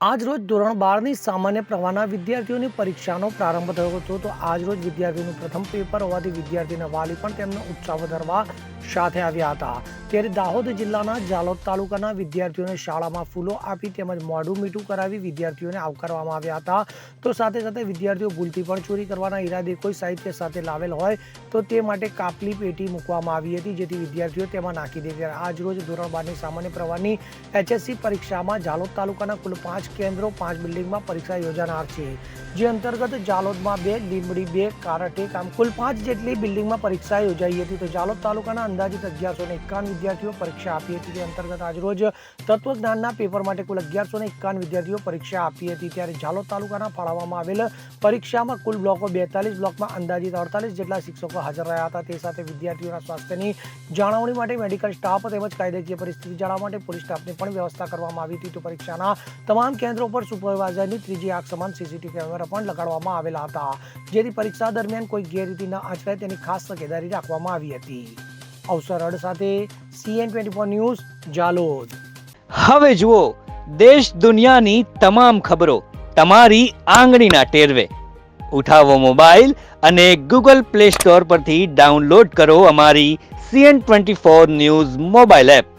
આજરોજ ધોરણ 12ની સામાન્ય પ્રવાહના વિદ્યાર્થીઓની પરીક્ષાનો પ્રારંભ થયો હતો. તો આજરોજ વિદ્યાર્થીઓનું પ્રથમ પેપર હોવાથી વિદ્યાર્થીના વાલી પણ તેમનો ઉત્સાહ વધારવા સાથે આવ્યા હતા. ત્યારે દાહોદ જિલ્લાના જાલોદ તાલુકાના વિદ્યાર્થીઓને શાળામાં ફૂલો આપી તેમજ મોઢું મીઠું કરાવી વિદ્યાર્થીઓને આવકારવામાં આવ્યા હતા. તો સાથે સાથે વિદ્યાર્થીઓ ભૂલથી પણ ચોરી કરવાના ઈરાદે કોઈ સાહિત્ય સાથે લાવેલ હોય તો તે માટે કાપલી પેટી મૂકવામાં આવી હતી, જેથી વિદ્યાર્થીઓ તેમાં નાખી દે. ત્યારે આજરોજ ધોરણ 12ની સામાન્ય પ્રવાહની HSC પરીક્ષામાં જાલોદ તાલુકાના કુલ 5 કેન્દ્રો 5 બિલ્ડિંગમાં પરીક્ષા યોજાનાર છે. જે અંતર્ગત જાલોદમાં 2, લીંબડી 2, કારટેક આમ કુલ 5 જેટલી બિલ્ડિંગમાં પરીક્ષા યોજાઈ હતી. તો જાલોદ તાલુકાના અંદાજિત 1151 વિદ્યાર્થીઓ પરીક્ષા આપી હતી. તે અંતર્ગત આજરોજ તત્વજ્ઞાનના પેપર માટે કુલ 1151 વિદ્યાર્થીઓ પરીક્ષા આપી હતી. ત્યારે જાલોદ તાલુકાના ફાળવવામાં આવેલ પરીક્ષામાં કુલ બ્લોકો 42 બ્લોકમાં અંદાજિત 48 જેટલા શિક્ષકો હાજર રહ્યા હતા. તે સાથે વિદ્યાર્થીઓના સ્વાસ્થ્યની જાળવણી માટે મેડિકલ સ્ટાફ તેમજ કાયદાકીય પરિસ્થિતિ જાળવવા માટે પોલીસ સ્ટાફની પણ વ્યવસ્થા કરવામાં આવી હતી. તો પરીક્ષાના તમામ કેન્દ્રો પર સુપરવાઇઝરની ત્રીજી આંખ સમાન CCTV કેમેરા પણ લગાડવામાં આવેલા હતા, જેથી પરીક્ષા દરમિયાન કોઈ ગેરરીતિ ન આચરાય તેની ખાસ તકેદારી રાખવામાં આવી હતી. અવસર અડ સાથે CN24 ન્યૂઝ જાલોદ. હવે જુઓ દેશ દુનિયાની તમામ ખબરો તમારી આંગળીના ટેરવે. ઉઠાવો મોબાઈલ અને Google Play Store પરથી ડાઉનલોડ કરો અમારી CN24 ન્યૂઝ મોબાઈલ એપ.